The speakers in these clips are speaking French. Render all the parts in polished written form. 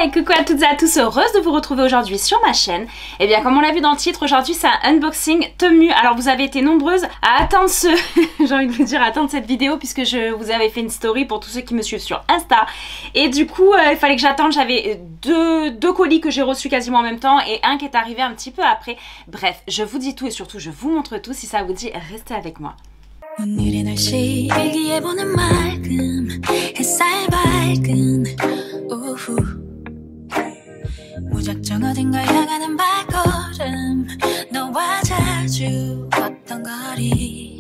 et coucou à toutes et à tous, heureuse de vous retrouver aujourd'hui sur ma chaîne. Et bien comme on l'a vu dans le titre, aujourd'hui c'est un unboxing Temu. Alors vous avez été nombreuses à attendre j'ai envie de vous dire attendre cette vidéo puisque je vous avais fait une story pour tous ceux qui me suivent sur Insta. Et du coup il fallait que j'attende, j'avais deux colis que j'ai reçus quasiment en même temps et un qui est arrivé un petit peu après. Bref, je vous dis tout et surtout je vous montre tout, si ça vous dit restez avec moi. 오늘의 날씨 일기예보는 맑음 햇살 밝은 오후 무작정 어딘가 향하는 발걸음 너와 자주 걷던 거리.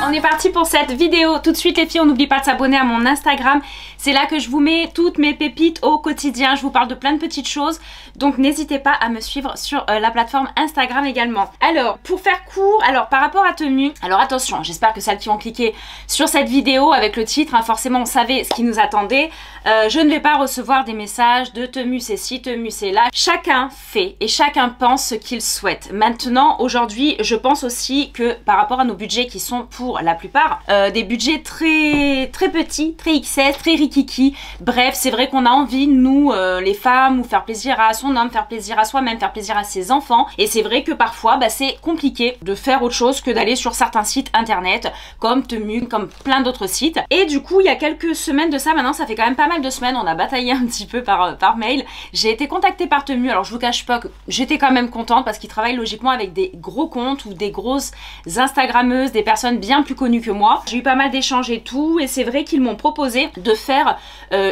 On est parti pour cette vidéo. Tout de suite les filles, on n'oublie pas de s'abonner à mon Instagram. C'est là que je vous mets toutes mes pépites au quotidien. Je vous parle de plein de petites choses. Donc n'hésitez pas à me suivre sur la plateforme Instagram également. Alors, pour faire court, alors par rapport à Temu, alors attention, j'espère que celles qui ont cliqué sur cette vidéo avec le titre, hein, forcément on savait ce qui nous attendait. Je ne vais pas recevoir des messages de Temu c'est ci, Temu c'est là. Chacun fait et chacun pense ce qu'il souhaite. Maintenant, aujourd'hui, je pense aussi que par rapport à nos budgets qui sont pour la plupart des budgets très petits, très XS, très rikiki. Bref, c'est vrai qu'on a envie, nous les femmes, ou faire plaisir à son homme, faire plaisir à soi-même, faire plaisir à ses enfants. Et c'est vrai que parfois, bah, c'est compliqué de faire autre chose que d'aller sur certains sites internet, comme Temu, comme plein d'autres sites. Et du coup, il y a quelques semaines de ça, maintenant ça fait quand même pas mal de semaines, on a bataillé un petit peu par mail. J'ai été contactée par Temu, alors je vous cache pas que j'étais quand même contente parce qu'ils travaillent logiquement avec des gros comptes ou des grosses Instagrammeuses, des personnes bien plus connues que moi. J'ai eu pas mal d'échanges et tout, et c'est vrai qu'ils m'ont proposé de faire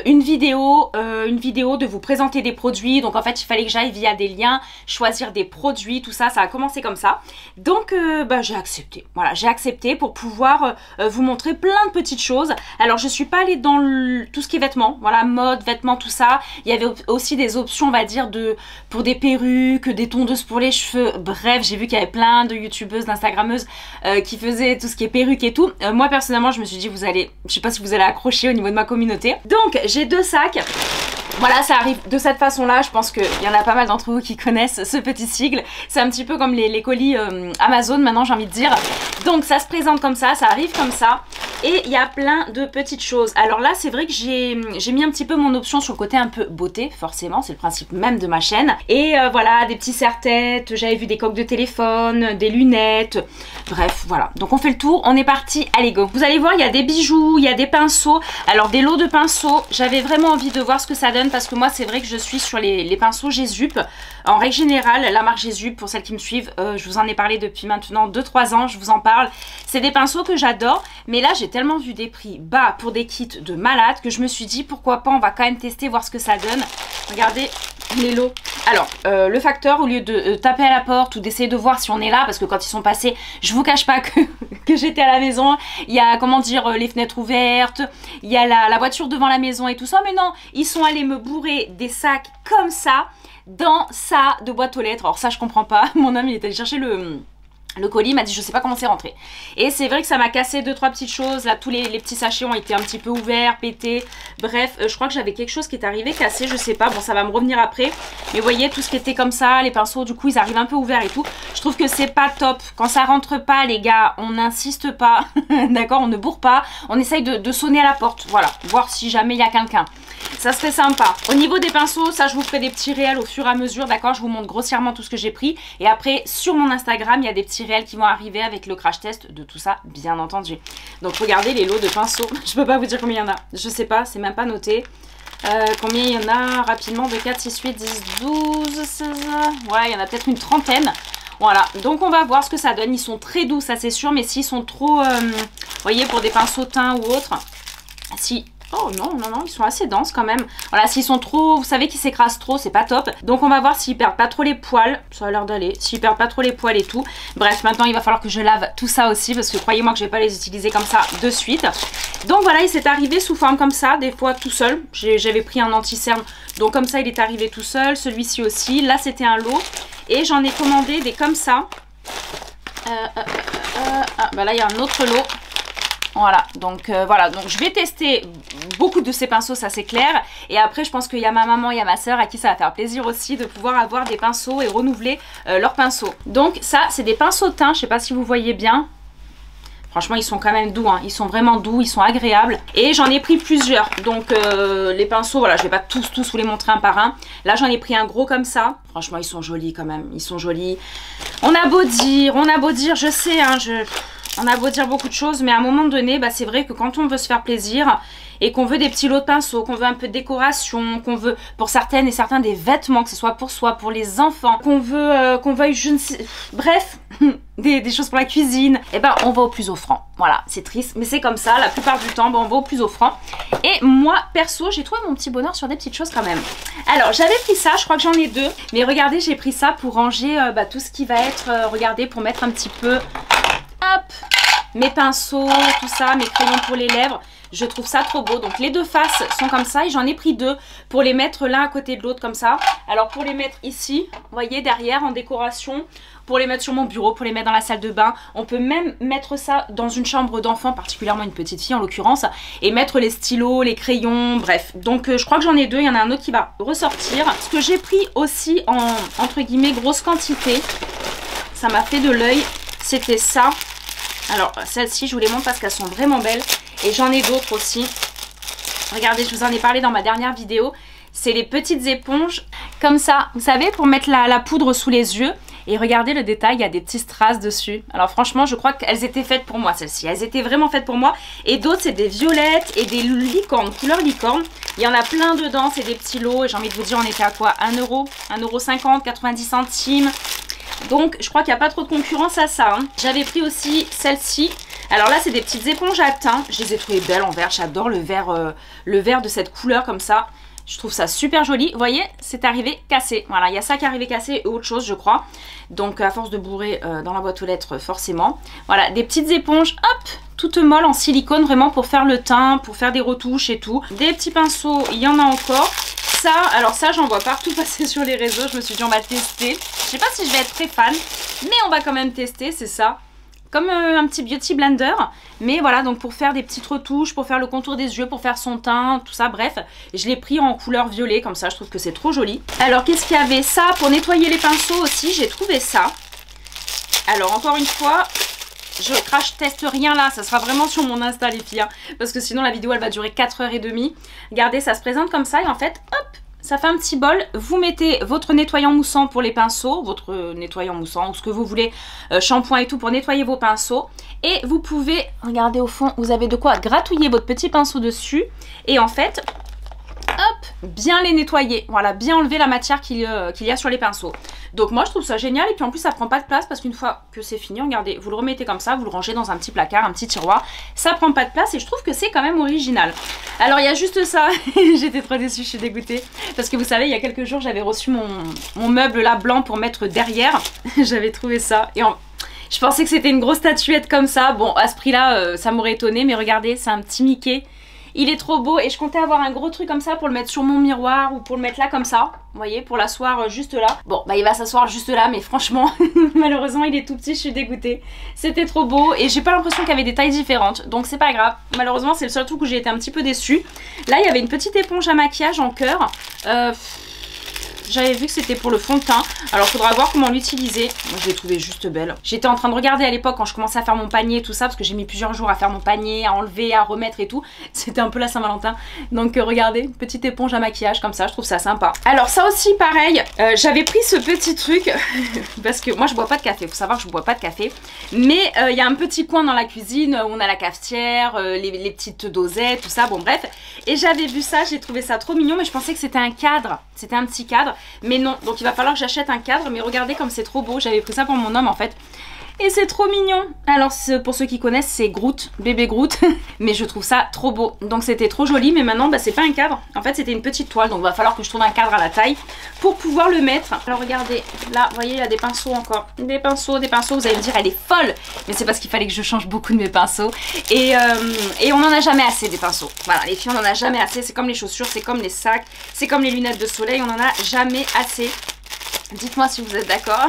une vidéo de vous présenter des produits. Donc en fait il fallait que j'aille via des liens, choisir des produits, tout ça, ça a commencé comme ça. Donc bah, j'ai accepté, voilà, j'ai accepté pour pouvoir vous montrer plein de petites choses. Alors je suis pas allée dans tout ce qui est vêtements, voilà, mode, vêtements, tout ça. Il y avait aussi des options, on va dire, pour des perruques, des tondeuses pour les cheveux. Bref, j'ai vu qu'il y avait plein de youtubeuses, d'instagrammeuses qui faisaient tout ce qui est perruque et tout. Moi personnellement je me suis dit je sais pas si vous allez accrocher au niveau de ma communauté. Donc j'ai deux sacs. Voilà, ça arrive de cette façon-là. Je pense qu'il y en a pas mal d'entre vous qui connaissent ce petit sigle. C'est un petit peu comme les colis Amazon maintenant, j'ai envie de dire. Donc ça se présente comme ça arrive comme ça. Et il y a plein de petites choses. Alors là, c'est vrai que j'ai mis un petit peu mon option sur le côté un peu beauté, forcément. C'est le principe même de ma chaîne. Et voilà, des petits serre-têtes. J'avais vu des coques de téléphone, des lunettes. Bref, voilà. Donc on fait le tour. On est parti. Allez, go. Vous allez voir, il y a des bijoux, il y a des pinceaux. Alors des lots de pinceaux. J'avais vraiment envie de voir ce que ça donne parce que moi, c'est vrai que je suis sur les pinceaux Gésup. En règle générale, la marque Gésup, pour celles qui me suivent, je vous en ai parlé depuis maintenant 2-3 ans. Je vous en parle. C'est des pinceaux que j'adore. Mais là, j'ai tellement vu des prix bas pour des kits de malades que je me suis dit pourquoi pas, on va quand même tester, voir ce que ça donne. Regardez les lots. Alors le facteur, au lieu de taper à la porte ou d'essayer de voir si on est là, parce que quand ils sont passés, je vous cache pas que j'étais à la maison, il y a comment dire les fenêtres ouvertes, il y a la voiture devant la maison et tout ça, mais non, ils sont allés me bourrer des sacs comme ça dans ça de boîte aux lettres. Alors ça je comprends pas, mon homme il est allé chercher le colis, m'a dit je sais pas comment c'est rentré. Et c'est vrai que ça m'a cassé 2-3 petites choses. Là tous les petits sachets ont été un petit peu ouverts, pétés. Bref, je crois que j'avais quelque chose qui est arrivé cassé, je sais pas. Bon, ça va me revenir après. Mais vous voyez, tout ce qui était comme ça, les pinceaux, du coup ils arrivent un peu ouverts et tout. Je trouve que c'est pas top. Quand ça rentre pas les gars, on n'insiste pas. D'accord, on ne bourre pas. On essaye de sonner à la porte. Voilà, voir si jamais il y a quelqu'un. Ça serait sympa. Au niveau des pinceaux, ça je vous ferai des petits réels au fur et à mesure, d'accord. Je vous montre grossièrement tout ce que j'ai pris. Et après, sur mon Instagram, il y a des petits réels qui vont arriver avec le crash test de tout ça, bien entendu. Donc regardez les lots de pinceaux. Je peux pas vous dire combien il y en a. Je sais pas, c'est même pas noté. Combien il y en a rapidement? De 4, 6, 8, 10, 12, 16... Ouais, il y en a peut-être une trentaine. Voilà, donc on va voir ce que ça donne. Ils sont très doux, ça c'est sûr. Mais s'ils sont trop, vous voyez, pour des pinceaux teints ou autres, si... Oh non, non, non, ils sont assez denses quand même. Voilà, s'ils sont trop, vous savez qu'ils s'écrasent trop, c'est pas top. Donc on va voir s'ils perdent pas trop les poils. Ça a l'air d'aller. S'ils perdent pas trop les poils et tout. Bref, maintenant il va falloir que je lave tout ça aussi parce que croyez-moi que je vais pas les utiliser comme ça de suite. Donc voilà, il s'est arrivé sous forme comme ça, des fois tout seul. J'avais pris un anti-cerne, donc comme ça il est arrivé tout seul. Celui-ci aussi. Là c'était un lot. Et j'en ai commandé des comme ça. Bah là il y a un autre lot. Voilà, donc je vais tester beaucoup de ces pinceaux, ça c'est clair. Et après je pense qu'il y a ma maman, il y a ma soeur à qui ça va faire plaisir aussi de pouvoir avoir des pinceaux et renouveler leurs pinceaux. Donc ça c'est des pinceaux teints, je sais pas si vous voyez bien. Franchement, ils sont quand même doux, hein. Ils sont vraiment doux, ils sont agréables. Et j'en ai pris plusieurs. Donc, les pinceaux, voilà, je vais pas tous vous les montrer un par un. Là, j'en ai pris un gros comme ça. Franchement, ils sont jolis quand même. Ils sont jolis. On a beau dire, je sais, hein, on a beau dire beaucoup de choses. Mais à un moment donné, bah, c'est vrai que quand on veut se faire plaisir et qu'on veut des petits lots de pinceaux, qu'on veut un peu de décoration, qu'on veut pour certaines et certains des vêtements, que ce soit pour soi, pour les enfants, qu'on veuille, je ne sais, bref, des choses pour la cuisine, et ben on va au plus offrant. Voilà, c'est triste, mais c'est comme ça, la plupart du temps, ben, on va au plus offrant. Et moi, perso, j'ai trouvé mon petit bonheur sur des petites choses quand même. Alors, j'avais pris ça, je crois que j'en ai deux, mais regardez, j'ai pris ça pour ranger tout ce qui va être, regardez, pour mettre un petit peu, hop, mes pinceaux, tout ça, mes crayons pour les lèvres. Je trouve ça trop beau. Donc les deux faces sont comme ça et j'en ai pris deux pour les mettre l'un à côté de l'autre comme ça. Alors pour les mettre ici, vous voyez, derrière en décoration, pour les mettre sur mon bureau, pour les mettre dans la salle de bain. On peut même mettre ça dans une chambre d'enfant, particulièrement une petite fille en l'occurrence, et mettre les stylos, les crayons, bref. Donc je crois que j'en ai deux, il y en a un autre qui va ressortir. Ce que j'ai pris aussi en, entre guillemets, grosse quantité, ça m'a fait de l'œil, c'était ça. Alors celles-ci, je vous les montre parce qu'elles sont vraiment belles. Et j'en ai d'autres aussi. Regardez, je vous en ai parlé dans ma dernière vidéo. C'est les petites éponges comme ça. Vous savez, pour mettre la poudre sous les yeux. Et regardez le détail, il y a des petites strass dessus. Alors franchement, je crois qu'elles étaient faites pour moi, celles-ci. Elles étaient vraiment faites pour moi. Et d'autres, c'est des violettes et des licornes, couleur licorne. Il y en a plein dedans, c'est des petits lots. Et j'ai envie de vous dire, on était à quoi? 1 euro, 1,50 €, 90 centimes. Donc, je crois qu'il n'y a pas trop de concurrence à ça. Hein. J'avais pris aussi celle-ci. Alors là, c'est des petites éponges à teint. Je les ai trouvées belles en vert. J'adore le vert de cette couleur comme ça. Je trouve ça super joli. Vous voyez, c'est arrivé cassé. Voilà, il y a ça qui est arrivé cassé et autre chose, je crois. Donc, à force de bourrer dans la boîte aux lettres, forcément. Voilà, des petites éponges, hop, toutes molles en silicone, vraiment pour faire le teint, pour faire des retouches et tout. Des petits pinceaux, il y en a encore. Ça, alors ça, j'en vois partout passer sur les réseaux. Je me suis dit, on va tester. Je sais pas si je vais être très fan, mais on va quand même tester, c'est ça. Comme un petit beauty blender, mais voilà, donc pour faire des petites retouches, pour faire le contour des yeux, pour faire son teint, tout ça, bref. Je l'ai pris en couleur violet, comme ça, je trouve que c'est trop joli. Alors, qu'est-ce qu'il y avait? Ça, pour nettoyer les pinceaux aussi, j'ai trouvé ça. Alors, encore une fois, je crash teste rien là, ça sera vraiment sur mon Insta les filles, hein, parce que sinon la vidéo, elle va durer 4h30. Regardez, ça se présente comme ça, et en fait, hop, ça fait un petit bol, vous mettez votre nettoyant moussant pour les pinceaux, votre nettoyant moussant ou ce que vous voulez, shampoing et tout pour nettoyer vos pinceaux. Et vous pouvez, regardez au fond, vous avez de quoi gratouiller votre petit pinceau dessus. Et en fait, hop, bien les nettoyer. Voilà, bien enlever la matière qu'il y a sur les pinceaux. Donc moi je trouve ça génial et puis en plus ça prend pas de place parce qu'une fois que c'est fini, regardez, vous le remettez comme ça, vous le rangez dans un petit placard, un petit tiroir. Ça prend pas de place et je trouve que c'est quand même original. Alors il y a juste ça, j'étais trop déçue, je suis dégoûtée. Parce que vous savez, il y a quelques jours j'avais reçu mon meuble là blanc pour mettre derrière. J'avais trouvé ça et je pensais que c'était une grosse statuette comme ça. Bon, à ce prix-là, ça m'aurait étonné, mais regardez, c'est un petit Mickey. Il est trop beau et je comptais avoir un gros truc comme ça pour le mettre sur mon miroir ou pour le mettre là comme ça. Vous voyez, pour l'asseoir juste là. Bon, bah il va s'asseoir juste là, mais franchement, malheureusement, il est tout petit, je suis dégoûtée. C'était trop beau et j'ai pas l'impression qu'il y avait des tailles différentes. Donc c'est pas grave. Malheureusement, c'est le seul truc où j'ai été un petit peu déçue. Là, il y avait une petite éponge à maquillage en cœur. J'avais vu que c'était pour le fond de teint. Alors il faudra voir comment l'utiliser. Moi je l'ai trouvée juste belle. J'étais en train de regarder à l'époque quand je commençais à faire mon panier et tout ça. Parce que j'ai mis plusieurs jours à faire mon panier, à enlever, à remettre et tout. C'était un peu la Saint-Valentin. Donc regardez, petite éponge à maquillage comme ça. Je trouve ça sympa. Alors ça aussi pareil. J'avais pris ce petit truc. Parce que moi je bois pas de café. Faut savoir que je bois pas de café. Mais il y a un petit coin dans la cuisine où on a la cafetière, les petites dosettes, tout ça. Bon bref. Et j'avais vu ça. J'ai trouvé ça trop mignon. Mais je pensais que c'était un cadre. C'était un petit cadre. Mais non, donc il va falloir que j'achète un cadre. Mais regardez comme c'est trop beau. J'avais pris ça pour mon homme en fait. Et c'est trop mignon. Alors pour ceux qui connaissent, c'est Groot, bébé Groot. Mais je trouve ça trop beau. Donc c'était trop joli. Mais maintenant, bah, c'est pas un cadre. En fait, c'était une petite toile. Donc il va falloir que je trouve un cadre à la taille pour pouvoir le mettre. Alors regardez, là, vous voyez, il y a des pinceaux encore. Des pinceaux, des pinceaux. Vous allez me dire, elle est folle. Mais c'est parce qu'il fallait que je change beaucoup de mes pinceaux. Et on n'en a jamais assez des pinceaux. Voilà, les filles, on n'en a jamais assez. C'est comme les chaussures, c'est comme les sacs, c'est comme les lunettes de soleil. On n'en a jamais assez. Dites-moi si vous êtes d'accord.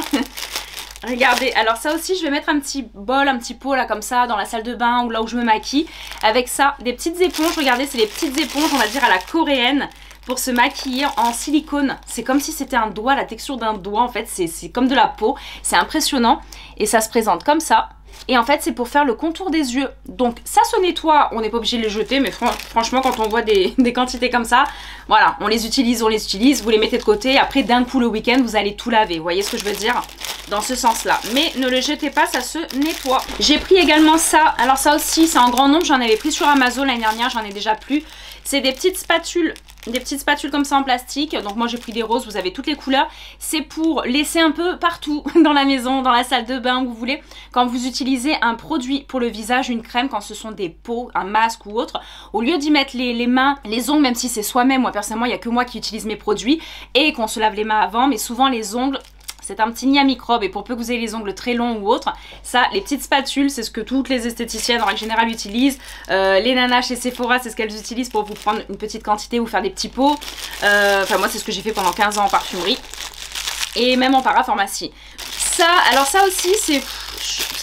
Regardez, alors ça aussi je vais mettre un petit bol, un petit pot là comme ça dans la salle de bain ou là où je me maquille. Avec ça, des petites éponges, regardez c'est des petites éponges on va dire à la coréenne pour se maquiller en silicone. C'est comme si c'était un doigt, la texture d'un doigt en fait, c'est comme de la peau, c'est impressionnant. Et ça se présente comme ça. Et en fait c'est pour faire le contour des yeux. Donc ça se nettoie, on n'est pas obligé de les jeter, mais franchement quand on voit des quantités comme ça, voilà, on les utilise, vous les mettez de côté, après d'un coup le week-end vous allez tout laver, vous voyez ce que je veux dire? Dans ce sens là, mais ne le jetez pas, ça se nettoie. J'ai pris également ça, alors ça aussi c'est en grand nombre, j'en avais pris sur Amazon l'année dernière, j'en ai déjà plus. C'est des petites spatules comme ça en plastique. Donc moi j'ai pris des roses, vous avez toutes les couleurs. C'est pour laisser un peu partout dans la maison, dans la salle de bain, où vous voulez. Quand vous utilisez un produit pour le visage, une crème, quand ce sont des pots, un masque ou autre, au lieu d'y mettre les mains, les ongles, même si c'est soi-même, moi personnellement il n'y a que moi qui utilise mes produits et qu'on se lave les mains avant, mais souvent les ongles, c'est un petit nid à microbes et pour peu que vous ayez les ongles très longs ou autres, ça, les petites spatules, c'est ce que toutes les esthéticiennes en règle générale utilisent. Les nanas chez Sephora, c'est ce qu'elles utilisent pour vous prendre une petite quantité ou faire des petits pots. Enfin moi c'est ce que j'ai fait pendant 15 ans en parfumerie et même en parapharmacie. Ça, alors ça aussi c'est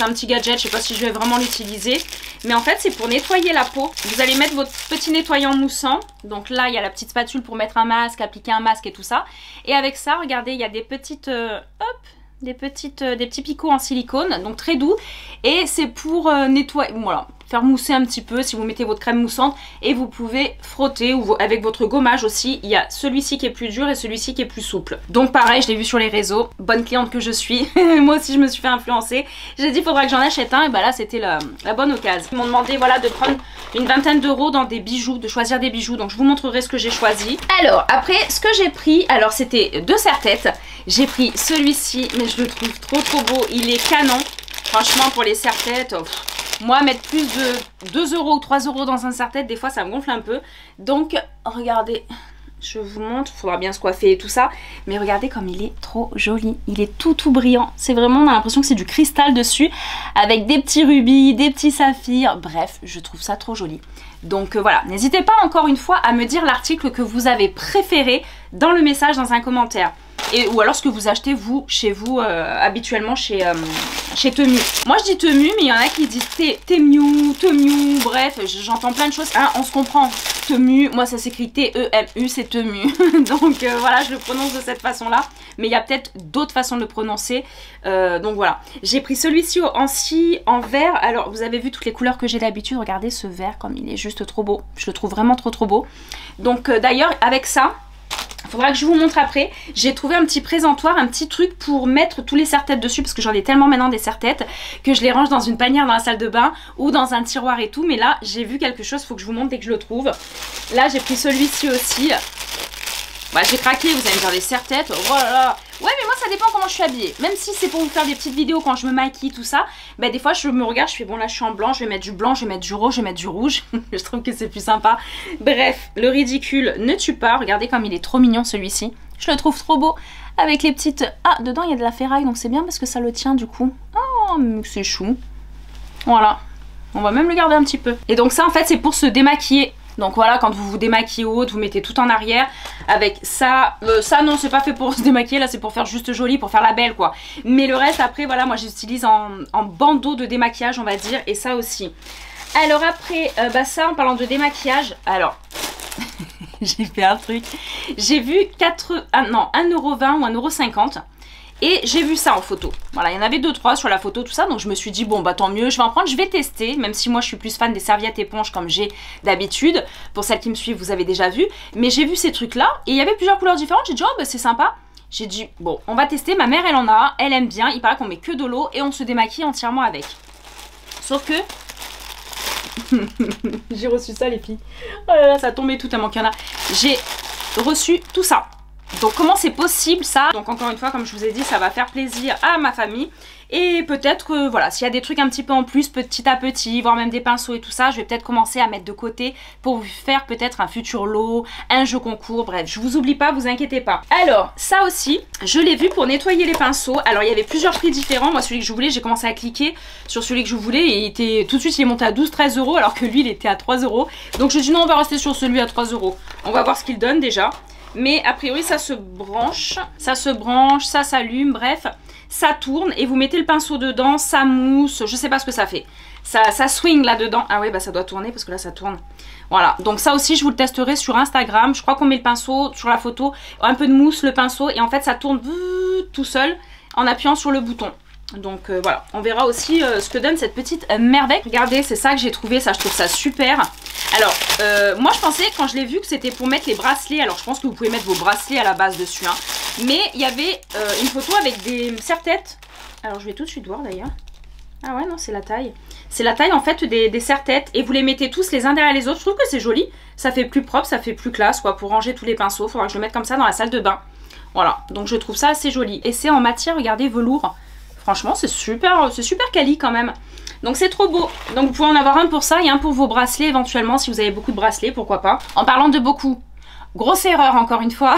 un petit gadget, je sais pas si je vais vraiment l'utiliser. Mais en fait c'est pour nettoyer la peau. Vous allez mettre votre petit nettoyant moussant. Donc là il y a la petite spatule pour mettre un masque, appliquer un masque et tout ça. Et avec ça regardez il y a des petites des petits picots en silicone. Donc très doux. Et c'est pour nettoyer, voilà, faire mousser un petit peu si vous mettez votre crème moussante. Et vous pouvez frotter ou avec votre gommage aussi. Il y a celui-ci qui est plus dur et celui-ci qui est plus souple. Donc pareil, je l'ai vu sur les réseaux. Bonne cliente que je suis. Moi aussi je me suis fait influencer. J'ai dit faudra que j'en achète un. Et bah là c'était la bonne occasion. Ils m'ont demandé voilà de prendre une vingtaine d'euros dans des bijoux, de choisir des bijoux. Donc je vous montrerai ce que j'ai choisi. Alors après ce que j'ai pris, alors c'était 2 serre-têtes. J'ai pris celui-ci mais je le trouve trop beau. Il est canon. Franchement pour les serre-têtes... Moi, mettre plus de 2 euros ou 3 euros dans un serre-tête, des fois, ça me gonfle un peu. Donc, regardez, je vous montre. Il faudra bien se coiffer et tout ça. Mais regardez comme il est trop joli. Il est tout brillant. C'est vraiment, on a l'impression que c'est du cristal dessus. Avec des petits rubis, des petits saphirs. Bref, je trouve ça trop joli. Donc voilà, n'hésitez pas encore une fois à me dire l'article que vous avez préféré dans le message, dans un commentaire. Ou alors ce que vous achetez vous, chez vous, habituellement chez Temu. Moi je dis Temu, mais il y en a qui disent Temu, bref, j'entends plein de choses. Hein, on se comprend, Temu, moi ça s'écrit T-E-M-U, c'est Temu. Donc voilà, je le prononce de cette façon-là. Mais il y a peut-être d'autres façons de le prononcer. Donc voilà, j'ai pris celui-ci en vert. Alors vous avez vu toutes les couleurs que j'ai d'habitude. Regardez ce vert comme il est juste trop beau. Je le trouve vraiment trop beau. Donc d'ailleurs avec ça... Il faudra que je vous montre après. J'ai trouvé un petit présentoir, un petit truc pour mettre tous les serre-têtes dessus parce que j'en ai tellement maintenant des serre-têtes que je les range dans une panière dans la salle de bain ou dans un tiroir et tout. Mais là, j'ai vu quelque chose, il faut que je vous montre dès que je le trouve. Là, j'ai pris celui-ci aussi. Bah, j'ai craqué, vous allez me dire des serre-têtes. Oh là là. Ouais, mais moi ça dépend comment je suis habillée. Même si c'est pour vous faire des petites vidéos quand je me maquille, tout ça, bah des fois je me regarde, je fais bon là je suis en blanc, je vais mettre du blanc, je vais mettre du rose, je vais mettre du rouge. Je trouve que c'est plus sympa. Bref, le ridicule ne tue pas. Regardez comme il est trop mignon celui-ci. Je le trouve trop beau. Avec les petites... Ah, dedans il y a de la ferraille, donc c'est bien parce que ça le tient du coup. Oh, c'est chou. Voilà. On va même le garder un petit peu. Et donc ça en fait c'est pour se démaquiller. Donc voilà, quand vous vous démaquillez ou autre, vous mettez tout en arrière avec ça. Ça non, c'est pas fait pour se démaquiller, là c'est pour faire juste joli, pour faire la belle quoi. Mais le reste après, voilà, moi j'utilise en bandeau de démaquillage on va dire, et ça aussi. Alors après, bah ça en parlant de démaquillage, alors... j'ai fait un truc. J'ai vu 1,20 € ou 1,50 € et j'ai vu ça en photo. Voilà, il y en avait 2-3 sur la photo, tout ça. Donc je me suis dit, bon bah tant mieux, je vais en prendre, je vais tester. Même si moi je suis plus fan des serviettes éponges comme j'ai d'habitude. Pour celles qui me suivent, vous avez déjà vu. Mais j'ai vu ces trucs là et il y avait plusieurs couleurs différentes. J'ai dit, oh bah c'est sympa. J'ai dit, bon, on va tester. Ma mère elle en a, elle aime bien. Il paraît qu'on met que de l'eau et on se démaquille entièrement avec. Sauf que... j'ai reçu ça les filles. Oh là là, ça a tombé tout tellement qu'il y en a. J'ai reçu tout ça. Donc comment c'est possible ça? Donc encore une fois, comme je vous ai dit, ça va faire plaisir à ma famille. Et peut-être que voilà, s'il y a des trucs un petit peu en plus, petit à petit, voire même des pinceaux et tout ça, je vais peut-être commencer à mettre de côté pour vous faire peut-être un futur lot, un jeu concours, bref, je vous oublie pas, vous inquiétez pas. Alors, ça aussi, je l'ai vu pour nettoyer les pinceaux. Alors il y avait plusieurs prix différents, moi celui que je voulais, j'ai commencé à cliquer sur celui que je voulais et il était, tout de suite il est monté à 12-13 € alors que lui il était à 3 €. Donc je dis non, on va rester sur celui à 3 €. On va voir ce qu'il donne déjà. Mais a priori ça se branche, ça s'allume, bref, ça tourne et vous mettez le pinceau dedans, ça mousse, je sais pas ce que ça fait. Ça swing là-dedans. Ah ouais, bah ça doit tourner parce que là ça tourne. Voilà, donc ça aussi je vous le testerai sur Instagram. Je crois qu'on met le pinceau sur la photo, un peu de mousse, le pinceau et en fait ça tourne tout seul en appuyant sur le bouton. Donc voilà, on verra aussi ce que donne cette petite merveille. Regardez, c'est ça que j'ai trouvé, ça je trouve ça super. Alors, moi je pensais quand je l'ai vu que c'était pour mettre les bracelets. Alors je pense que vous pouvez mettre vos bracelets à la base dessus, hein. Mais il y avait une photo avec des serre-têtes. Alors je vais tout de suite voir d'ailleurs. Ah ouais, non, c'est la taille. C'est la taille en fait des serre-têtes. Et vous les mettez tous les uns derrière les autres. Je trouve que c'est joli. Ça fait plus propre, ça fait plus classe quoi. Pour ranger tous les pinceaux, il faudra que je le mette comme ça dans la salle de bain. Voilà, donc je trouve ça assez joli. Et c'est en matière, regardez, velours. Franchement, c'est super quali quand même. Donc c'est trop beau. Donc vous pouvez en avoir un pour ça et un pour vos bracelets éventuellement si vous avez beaucoup de bracelets, pourquoi pas. En parlant de beaucoup, grosse erreur encore une fois.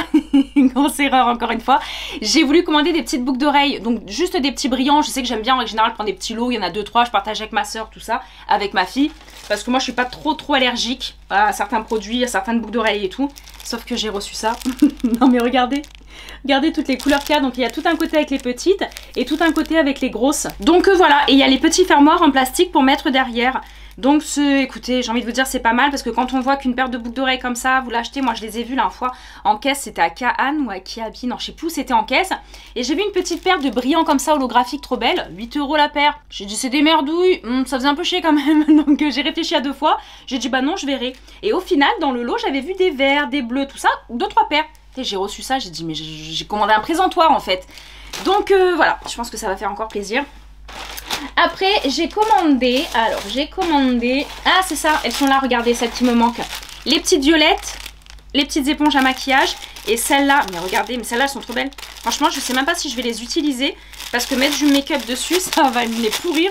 Grosse erreur encore une fois. J'ai voulu commander des petites boucles d'oreilles. Donc juste des petits brillants. Je sais que j'aime bien en général prendre des petits lots. Il y en a 2-3. Je partage avec ma soeur, tout ça. Avec ma fille. Parce que moi je suis pas trop allergique à certains produits, à certaines boucles d'oreilles et tout. Sauf que j'ai reçu ça. Non mais regardez. Regardez toutes les couleurs qu'il y a. Donc il y a tout un côté avec les petites et tout un côté avec les grosses. Donc voilà. Et il y a les petits fermoirs en plastique pour mettre derrière. Donc écoutez, j'ai envie de vous dire c'est pas mal parce que quand on voit qu'une paire de boucles d'oreilles comme ça, vous l'achetez, moi je les ai vues là une fois en caisse, c'était à Kaan ou à Kiabi, non je sais plus où c'était en caisse. Et j'ai vu une petite paire de brillants comme ça holographiques trop belle, 8 € la paire. J'ai dit c'est des merdouilles, ça faisait un peu chier quand même, donc j'ai réfléchi à 2 fois. J'ai dit bah non je verrai. Et au final dans le lot j'avais vu des verts, des bleus, tout ça, 2-3 paires. J'ai reçu ça, j'ai dit mais j'ai commandé un présentoir en fait. Donc voilà, je pense que ça va faire encore plaisir. Après j'ai commandé, ah c'est ça, elles sont là, regardez, celles qui me manquent. Les petites violettes, les petites éponges à maquillage. Et celles-là, mais regardez, mais celles-là elles sont trop belles. Franchement je sais même pas si je vais les utiliser. Parce que mettre du make-up dessus, ça va me les pourrir.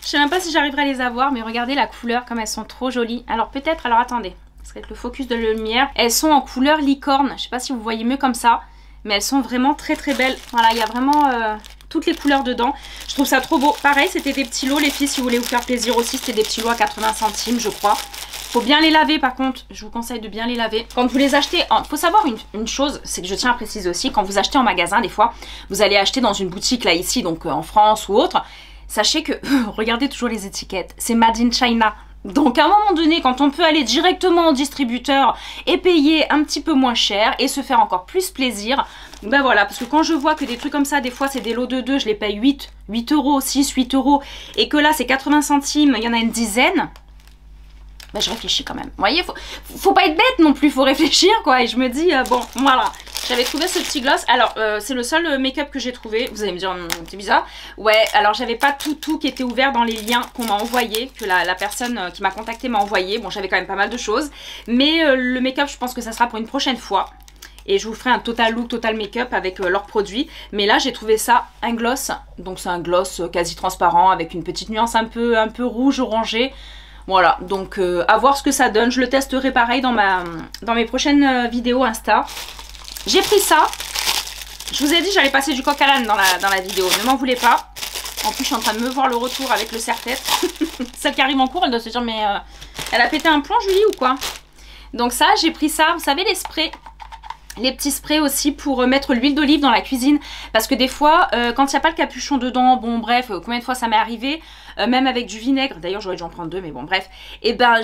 Je sais même pas si j'arriverai à les avoir. Mais regardez la couleur, comme elles sont trop jolies. Alors peut-être, alors attendez, parce qu'avec le focus de la lumière, elles sont en couleur licorne. Je sais pas si vous voyez mieux comme ça. Mais elles sont vraiment très belles. Voilà, il y a vraiment toutes les couleurs dedans. Je trouve ça trop beau. Pareil, c'était des petits lots les filles, si vous voulez vous faire plaisir aussi. C'était des petits lots à 80 centimes je crois. Faut bien les laver par contre. Je vous conseille de bien les laver. Quand vous les achetez, faut savoir une chose, c'est que je tiens à préciser aussi. Quand vous achetez en magasin, des fois, vous allez acheter dans une boutique là ici, donc en France ou autre. Sachez que, regardez toujours les étiquettes. C'est Made in China. Donc à un moment donné, quand on peut aller directement au distributeur et payer un petit peu moins cher et se faire encore plus plaisir, ben voilà, parce que quand je vois que des trucs comme ça, des fois c'est des lots de 2, je les paye 8 €, 6, 8 €, et que là c'est 80 centimes, il y en a une dizaine, ben je réfléchis quand même. Vous voyez, faut pas être bête non plus, faut réfléchir quoi, et je me dis, bon voilà. J'avais trouvé ce petit gloss. Alors, c'est le seul make-up que j'ai trouvé. Vous allez me dire, c'est bizarre. Ouais, alors j'avais pas tout qui était ouvert dans les liens qu'on m'a envoyé, que la personne qui m'a contacté m'a envoyé. Bon, j'avais quand même pas mal de choses. Mais le make-up, je pense que ça sera pour une prochaine fois. Et je vous ferai un total look, total make-up avec leurs produits. Mais là, j'ai trouvé ça, un gloss. Donc, c'est un gloss quasi transparent avec une petite nuance un peu rouge, orangé. Voilà, donc à voir ce que ça donne. Je le testerai pareil dans mes prochaines vidéos Insta. J'ai pris ça. Je vous ai dit j'allais passer du coq à l'âne dans la vidéo. Ne m'en voulez pas. En plus je suis en train de me voir le retour avec le serre-tête. Celle qui arrive en cours elle doit se dire mais elle a pété un plomb Julie ou quoi? Donc ça j'ai pris ça. Vous savez les sprays, les petits sprays aussi pour mettre l'huile d'olive dans la cuisine. Parce que des fois quand il n'y a pas le capuchon dedans, bon bref, combien de fois ça m'est arrivé, même avec du vinaigre, d'ailleurs j'aurais dû en prendre 2 mais bon bref. Et ben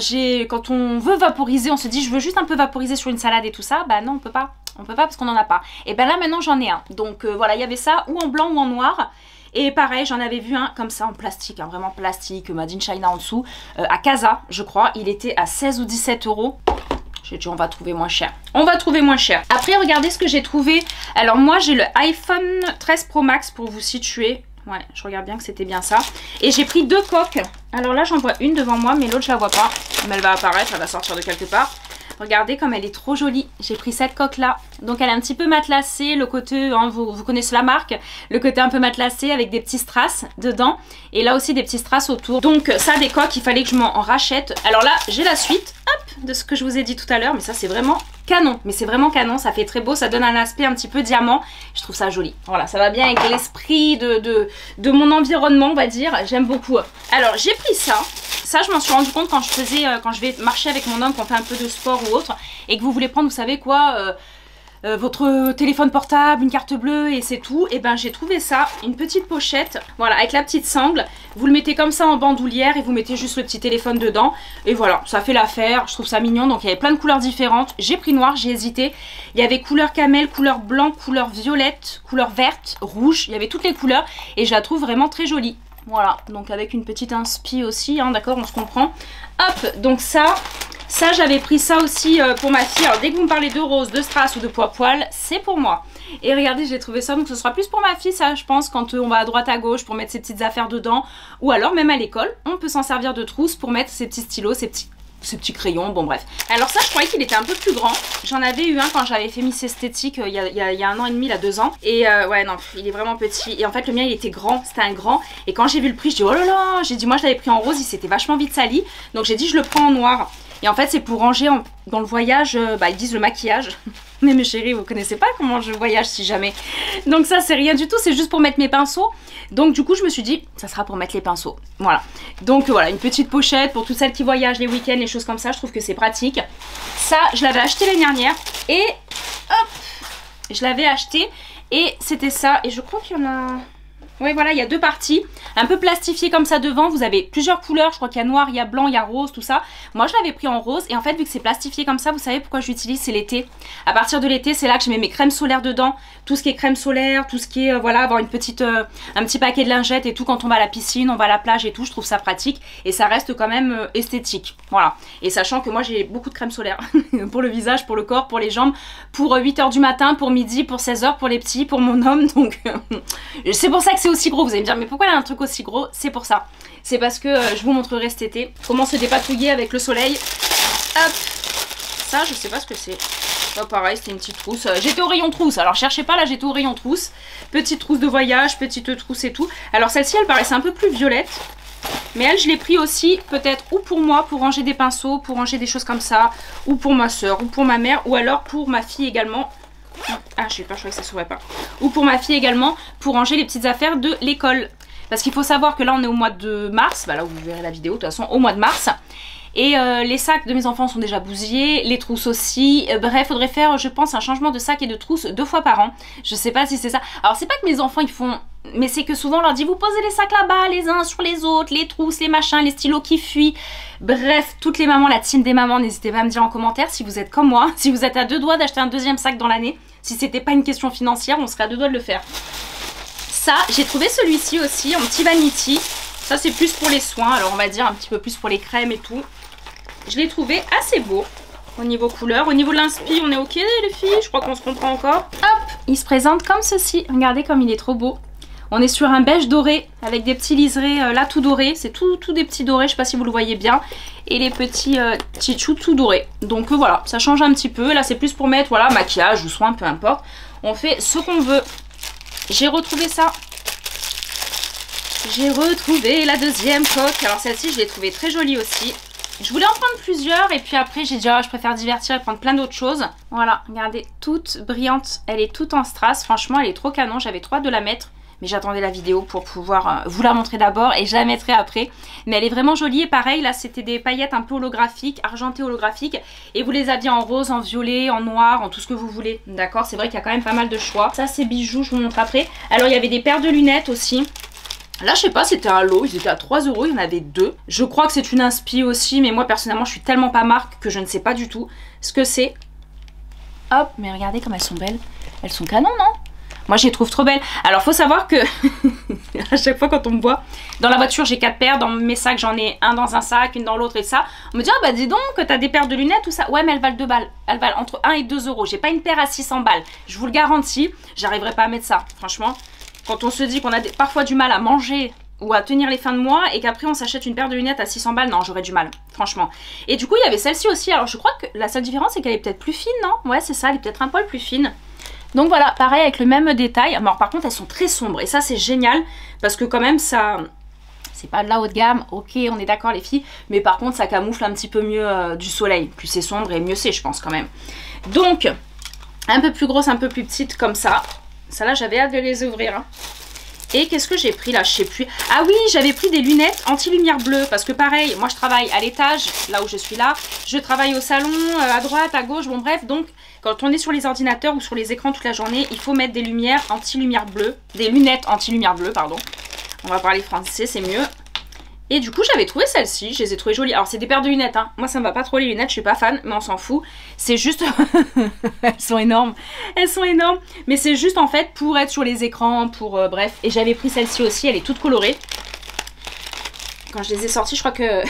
quand on veut vaporiser, on se dit je veux juste un peu vaporiser sur une salade et tout ça, bah non on peut pas. On peut pas parce qu'on n'en a pas. Et ben là maintenant j'en ai un. Donc voilà, il y avait ça ou en blanc ou en noir. Et pareil, j'en avais vu un comme ça en plastique, hein, vraiment plastique, Made in China en dessous. À Casa, je crois. Il était à 16 ou 17 €. J'ai dit on va trouver moins cher. On va trouver moins cher. Après regardez ce que j'ai trouvé. Alors moi j'ai le iPhone 13 Pro Max pour vous situer. Ouais, je regarde bien que c'était bien ça. Et j'ai pris 2 coques. Alors là j'en vois une devant moi mais l'autre je la vois pas. Mais elle va apparaître, elle va sortir de quelque part. Regardez comme elle est trop jolie. J'ai pris cette coque là. Donc elle est un petit peu matelassée. Le côté, hein, vous connaissez la marque. Le côté un peu matelassé avec des petits strass dedans. Et là aussi des petits strass autour. Donc ça des coques, il fallait que je m'en rachète. Alors là j'ai la suite hop, de ce que je vous ai dit tout à l'heure. Mais ça c'est vraiment canon. Mais c'est vraiment canon. Ça fait très beau. Ça donne un aspect un petit peu diamant. Je trouve ça joli. Voilà, ça va bien avec l'esprit de mon environnement on va dire. J'aime beaucoup. Alors j'ai pris ça. Ça je m'en suis rendu compte quand je vais marcher avec mon homme, qu'on fait un peu de sport ou autre, et que vous voulez prendre, vous savez quoi, votre téléphone portable, une carte bleue et c'est tout. Et ben j'ai trouvé ça, une petite pochette, voilà, avec la petite sangle. Vous le mettez comme ça en bandoulière et vous mettez juste le petit téléphone dedans. Et voilà, ça fait l'affaire, je trouve ça mignon. Donc il y avait plein de couleurs différentes. J'ai pris noir, j'ai hésité. Il y avait couleur camel, couleur blanc, couleur violette, couleur verte, rouge. Il y avait toutes les couleurs et je la trouve vraiment très jolie. Voilà, donc avec une petite inspi aussi, hein, d'accord, on se comprend. Hop, donc ça j'avais pris ça aussi pour ma fille. Alors dès que vous me parlez de rose, de strass ou de poil, c'est pour moi. Et regardez, j'ai trouvé ça, donc ce sera plus pour ma fille, ça je pense, quand on va à droite à gauche pour mettre ses petites affaires dedans. Ou alors même à l'école, on peut s'en servir de trousse pour mettre ses petits stylos, ses petits crayons, bon bref. Alors ça je croyais qu'il était un peu plus grand. J'en avais eu un quand j'avais fait Miss Esthétique il y a 1 an et demi, là 2 ans. Et ouais non, il est vraiment petit. Et en fait le mien il était grand, c'était un grand. Et quand j'ai vu le prix, je dis oh là là, j'ai dit moi je l'avais pris en rose, il s'était vachement vite sali. Donc j'ai dit je le prends en noir. Et en fait c'est pour ranger dans le voyage, ils disent le maquillage. Mais mes chéris, vous connaissez pas comment je voyage si jamais. Donc ça c'est rien du tout, c'est juste pour mettre mes pinceaux. Donc du coup je me suis dit, ça sera pour mettre les pinceaux. Voilà. Donc voilà, une petite pochette pour toutes celles qui voyagent les week-ends, les choses comme ça, je trouve que c'est pratique. Ça, je l'avais acheté l'année dernière. Et hop, je l'avais acheté. Et c'était ça. Et je crois qu'il y en a... Oui voilà, il y a 2 parties, un peu plastifié comme ça devant, vous avez plusieurs couleurs, je crois qu'il y a noir, il y a blanc, il y a rose, tout ça. Moi je l'avais pris en rose et en fait vu que c'est plastifié comme ça, vous savez pourquoi je l'utilise, c'est l'été. À partir de l'été, c'est là que je mets mes crèmes solaires dedans, tout ce qui est crème solaire, tout ce qui est, voilà, avoir un petit paquet de lingettes et tout quand on va à la piscine, on va à la plage et tout, je trouve ça pratique et ça reste quand même esthétique, voilà. Et sachant que moi j'ai beaucoup de crème solaire pour le visage, pour le corps, pour les jambes, pour 8 h du matin, pour midi, pour 16 h, pour les petits, pour mon homme, donc c'est pour ça que c'est aussi gros. Vous allez me dire mais pourquoi elle a un truc aussi gros? C'est pour ça, c'est parce que je vous montrerai cet été comment se dépatouiller avec le soleil. Hop, ça je sais pas ce que c'est. Oh, pareil, c'était une petite trousse, j'étais au rayon trousse, alors cherchez pas, là j'étais au rayon trousse, petite trousse de voyage, petite trousse et tout. Alors celle-ci elle paraissait un peu plus violette, mais elle je l'ai pris aussi peut-être ou pour moi pour ranger des pinceaux, pour ranger des choses comme ça, ou pour ma soeur, ou pour ma mère, ou alors pour ma fille également. Ah j'ai peur, je croyais que ça s'ouvrait pas. Ou pour ma fille également pour ranger les petites affaires de l'école. Parce qu'il faut savoir que là on est au mois de mars, bah là vous verrez la vidéo de toute façon, au mois de mars. Et les sacs de mes enfants sont déjà bousillés, les trousses aussi. Bref, faudrait faire je pense un changement de sac et de trousse 2 fois par an. Je sais pas si c'est ça. Alors c'est pas que mes enfants ils font... Mais c'est que souvent on leur dit vous posez les sacs là-bas les uns sur les autres, les trousses, les machins, les stylos qui fuient. Bref, toutes les mamans, la team des mamans, n'hésitez pas à me dire en commentaire si vous êtes comme moi, si vous êtes à 2 doigts d'acheter un 2e sac dans l'année. Si c'était pas une question financière, on serait à 2 doigts de le faire. Ça, j'ai trouvé celui-ci aussi en petit vanity. Ça c'est plus pour les soins, alors on va dire un petit peu plus pour les crèmes et tout. Je l'ai trouvé assez beau au niveau couleur. Au niveau de l'inspi, on est ok les filles, je crois qu'on se comprend encore. Hop, il se présente comme ceci. Regardez comme il est trop beau. On est sur un beige doré avec des petits liserés là tout dorés. C'est tout des petits dorés, je sais pas si vous le voyez bien. Et les petits tchitchous tout dorés. Donc voilà, ça change un petit peu. Là c'est plus pour mettre voilà maquillage ou soin, peu importe. On fait ce qu'on veut. J'ai retrouvé ça. J'ai retrouvé la 2e coque. Alors celle-ci je l'ai trouvée très jolie aussi. Je voulais en prendre plusieurs et puis après j'ai dit oh, je préfère divertir et prendre plein d'autres choses. Voilà, regardez, toute brillante. Elle est toute en strass. Franchement elle est trop canon. J'avais trop hâte de la mettre. Mais j'attendais la vidéo pour pouvoir vous la montrer d'abord et je la mettrai après. Mais elle est vraiment jolie et pareil là c'était des paillettes un peu holographiques, argentées holographiques. Et vous les aviez en rose, en violet, en noir, en tout ce que vous voulez. D'accord, c'est vrai qu'il y a quand même pas mal de choix. Ça c'est bijoux, je vous montre après. Alors il y avait des paires de lunettes aussi. Là je sais pas, c'était un lot, ils étaient à 3 €, il y en avait 2. Je crois que c'est une inspi aussi, mais moi personnellement je suis tellement pas marque que je ne sais pas du tout ce que c'est. Hop, mais regardez comme elles sont belles. Elles sont canon, non? Moi je les trouve trop belles. Alors faut savoir que à chaque fois quand on me voit dans la voiture j'ai 4 paires, dans mes sacs j'en ai un dans un sac, une dans l'autre et ça. On me dit ah bah dis donc t'as des paires de lunettes tout ça. Ouais mais elles valent 2 balles. Elles valent entre 1 et 2 €. J'ai pas une paire à 600 balles. Je vous le garantis, j'arriverai pas à mettre ça. Franchement, quand on se dit qu'on a parfois du mal à manger ou à tenir les fins de mois et qu'après on s'achète une paire de lunettes à 600 balles, non j'aurais du mal, franchement. Et du coup il y avait celle-ci aussi. Alors je crois que la seule différence c'est qu'elle est peut-être plus fine, non? Ouais c'est ça, elle est peut-être un poil plus fine. Donc voilà, pareil avec le même détail. Alors par contre elles sont très sombres et ça c'est génial parce que quand même ça... C'est pas de la haut de gamme, ok on est d'accord les filles, mais par contre ça camoufle un petit peu mieux du soleil. Plus c'est sombre et mieux c'est je pense quand même. Donc un peu plus grosse, un peu plus petite comme ça. Ça là j'avais hâte de les ouvrir. Hein. Et qu'est-ce que j'ai pris là? Je sais plus. Ah oui, j'avais pris des lunettes anti-lumière bleue. Parce que pareil, moi je travaille à l'étage, là où je suis là. Je travaille au salon, à droite, à gauche, bon bref. Donc Quand on est sur les ordinateurs ou sur les écrans toute la journée, il faut mettre des lumières anti-lumière bleue, des lunettes anti-lumière bleue, pardon. On va parler français, c'est mieux. Et du coup j'avais trouvé celle-ci, je les ai trouvées jolies. Alors c'est des paires de lunettes, hein. Moi ça me va pas trop les lunettes, je suis pas fan, mais on s'en fout. C'est juste... elles sont énormes, elles sont énormes. Mais c'est juste en fait pour être sur les écrans, pour bref. Et j'avais pris celle-ci aussi, elle est toute colorée. Quand je les ai sorties, je crois que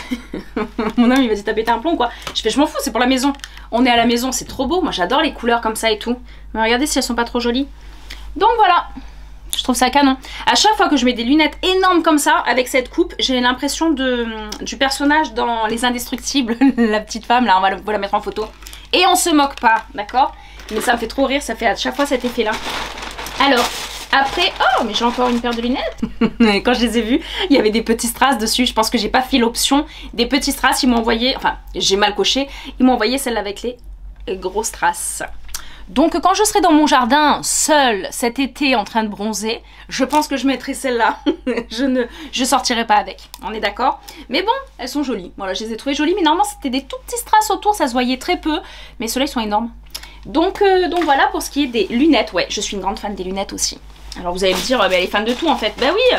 mon homme il m'a dit t'as pété un plomb quoi. Je fais je m'en fous, c'est pour la maison. On est à la maison, c'est trop beau. Moi j'adore les couleurs comme ça et tout. Mais regardez si elles sont pas trop jolies. Donc voilà. Je trouve ça canon. À chaque fois que je mets des lunettes énormes comme ça, avec cette coupe, j'ai l'impression du personnage dans Les Indestructibles, la petite femme, là, on va la mettre en photo. Et on se moque pas, d'accord? Mais ça me fait trop rire, ça fait à chaque fois cet effet-là. Alors, après... Oh, mais j'ai encore une paire de lunettes. Quand je les ai vues, il y avait des petits strass dessus. Je pense que j'ai pas fait l'option des petits strass. Ils m'ont envoyé... Enfin, j'ai mal coché. Ils m'ont envoyé celle avec les gros strass. Donc quand je serai dans mon jardin seule cet été en train de bronzer, je pense que je mettrai celle-là. je sortirai pas avec, on est d'accord? Mais bon, elles sont jolies. Voilà, je les ai trouvées jolies, mais normalement c'était des tout petits strass autour, ça se voyait très peu. Mais ceux-là ils sont énormes. Donc voilà pour ce qui est des lunettes. Ouais, je suis une grande fan des lunettes aussi. Alors vous allez me dire, bah, elle est fan de tout en fait. Bah oui,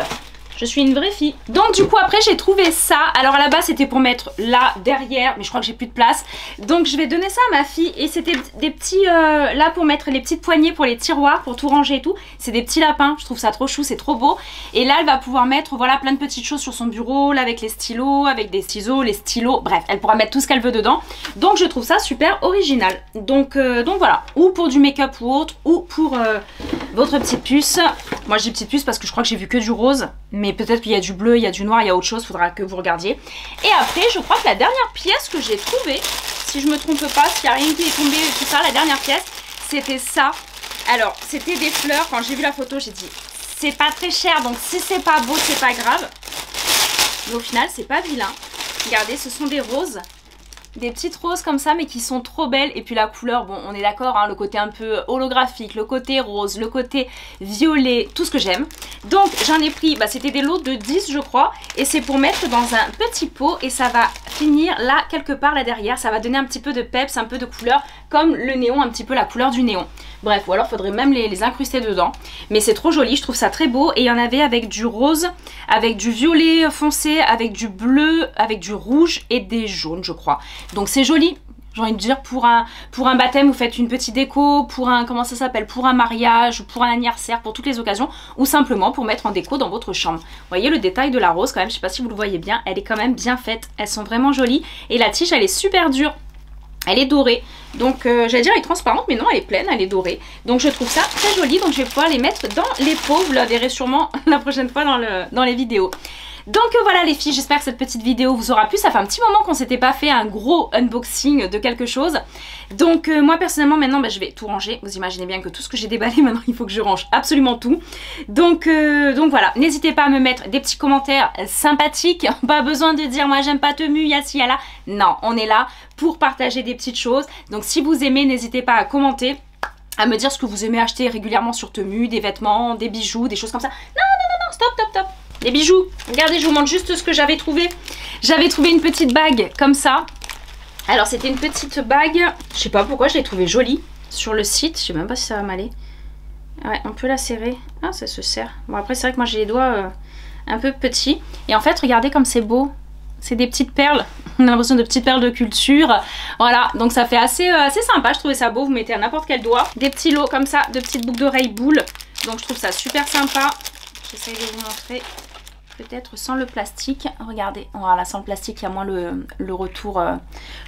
je suis une vraie fille. Donc du coup après j'ai trouvé ça. Alors à la base c'était pour mettre là derrière, mais je crois que j'ai plus de place. Donc je vais donner ça à ma fille. Et c'était des petits là pour mettre les petites poignées pour les tiroirs, pour tout ranger et tout. C'est des petits lapins, je trouve ça trop chou, c'est trop beau. Et là elle va pouvoir mettre voilà plein de petites choses sur son bureau, là avec les stylos, avec des ciseaux, les stylos, bref, elle pourra mettre tout ce qu'elle veut dedans. Donc je trouve ça super original. Donc voilà, ou pour du make-up ou autre, ou pour votre petite puce. Moi j'ai petite puce parce que je crois que j'ai vu que du rose. Mais peut-être qu'il y a du bleu, il y a du noir, il y a autre chose, faudra que vous regardiez. Et après, je crois que la dernière pièce que j'ai trouvée, si je me trompe pas, s'il n'y a rien qui est tombé, tout ça, la dernière pièce, c'était ça. Alors, c'était des fleurs. Quand j'ai vu la photo, j'ai dit, c'est pas très cher, donc si c'est pas beau, c'est pas grave. Mais au final, c'est pas vilain. Regardez, ce sont des roses. Des petites roses comme ça mais qui sont trop belles. Et puis la couleur, bon on est d'accord hein, le côté un peu holographique, le côté rose, le côté violet, tout ce que j'aime. Donc j'en ai pris, bah, c'était des lots de 10 je crois. Et c'est pour mettre dans un petit pot. Et ça va finir là quelque part là derrière. Ça va donner un petit peu de peps, un peu de couleur. Comme le néon, un petit peu la couleur du néon. Bref, ou alors faudrait même les incruster dedans. Mais c'est trop joli, je trouve ça très beau. Et il y en avait avec du rose, avec du violet foncé, avec du bleu, avec du rouge et des jaunes je crois. Donc c'est joli, j'ai envie de dire pour un baptême vous faites une petite déco, pour un, comment ça s'appelle, pour un mariage, pour un anniversaire, pour toutes les occasions. Ou simplement pour mettre en déco dans votre chambre. Vous voyez le détail de la rose quand même, je sais pas si vous le voyez bien, elle est quand même bien faite. Elles sont vraiment jolies et la tige elle est super dure. Elle est dorée, donc j'allais dire elle est transparente mais non elle est pleine, elle est dorée. Donc je trouve ça très joli, donc je vais pouvoir les mettre dans les pots, vous la verrez sûrement la prochaine fois dans les vidéos. Donc voilà les filles, j'espère que cette petite vidéo vous aura plu. Ça fait un petit moment qu'on s'était pas fait un gros unboxing de quelque chose. Donc moi personnellement maintenant bah, je vais tout ranger. Vous imaginez bien que tout ce que j'ai déballé maintenant il faut que je range absolument tout. Donc voilà, n'hésitez pas à me mettre des petits commentaires sympathiques. Pas besoin de dire moi j'aime pas Temu, y'a ci, y'a là. Non, on est là pour partager des petites choses. Donc si vous aimez, n'hésitez pas à commenter, à me dire ce que vous aimez acheter régulièrement sur Temu, des vêtements, des bijoux, des choses comme ça. Non, stop. Les bijoux, regardez, je vous montre juste ce que j'avais trouvé. J'avais trouvé une petite bague comme ça. Alors c'était une petite bague, je sais pas pourquoi je l'ai trouvée jolie sur le site. Je sais même pas si ça va m'aller. Ouais, on peut la serrer. Ah, ça se serre. Bon après c'est vrai que moi j'ai les doigts un peu petits. Et en fait regardez comme c'est beau. C'est des petites perles. On a l'impression de petites perles de culture. Voilà, donc ça fait assez sympa. Je trouvais ça beau, vous mettez à n'importe quel doigt. Des petits lots comme ça, de petites boucles d'oreilles boules. Donc je trouve ça super sympa. J'essaie de vous montrer. Peut-être sans le plastique, regardez, voilà, sans le plastique il y a moins le retour,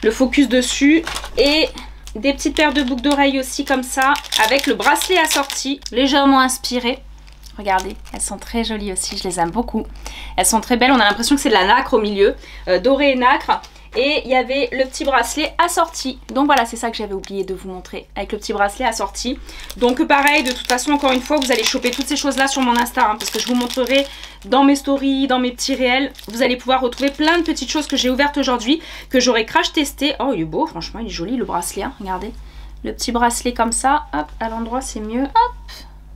le focus dessus. Et des petites paires de boucles d'oreilles aussi comme ça, avec le bracelet assorti, légèrement inspiré. Regardez, elles sont très jolies aussi, je les aime beaucoup. Elles sont très belles, on a l'impression que c'est de la nacre au milieu, doré et nacre. Et il y avait le petit bracelet assorti. Donc voilà, c'est ça que j'avais oublié de vous montrer, avec le petit bracelet assorti. Donc pareil, de toute façon, encore une fois, vous allez choper toutes ces choses-là sur mon Insta. Hein, parce que je vous montrerai dans mes stories, dans mes petits réels. Vous allez pouvoir retrouver plein de petites choses que j'ai ouvertes aujourd'hui, que j'aurais crash testé. Oh, il est beau, franchement, il est joli le bracelet. Hein, regardez, le petit bracelet comme ça. Hop, à l'endroit, c'est mieux. Hop.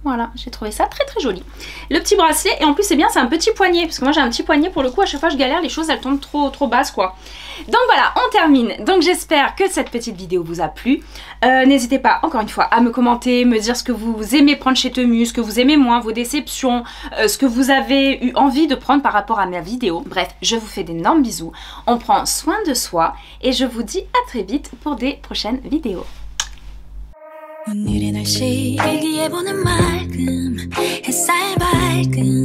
Voilà, j'ai trouvé ça très très joli. Le petit bracelet, et en plus c'est bien, c'est un petit poignet, parce que moi j'ai un petit poignet pour le coup, à chaque fois je galère, les choses elles tombent trop basses quoi. Donc voilà, on termine. Donc j'espère que cette petite vidéo vous a plu. N'hésitez pas encore une fois à me commenter, me dire ce que vous aimez prendre chez Temu, ce que vous aimez moins, vos déceptions, ce que vous avez eu envie de prendre par rapport à ma vidéo. Bref, je vous fais d'énormes bisous, on prend soin de soi et je vous dis à très vite pour des prochaines vidéos. 오늘의 날씨 일기예보는 맑음 햇살 밝음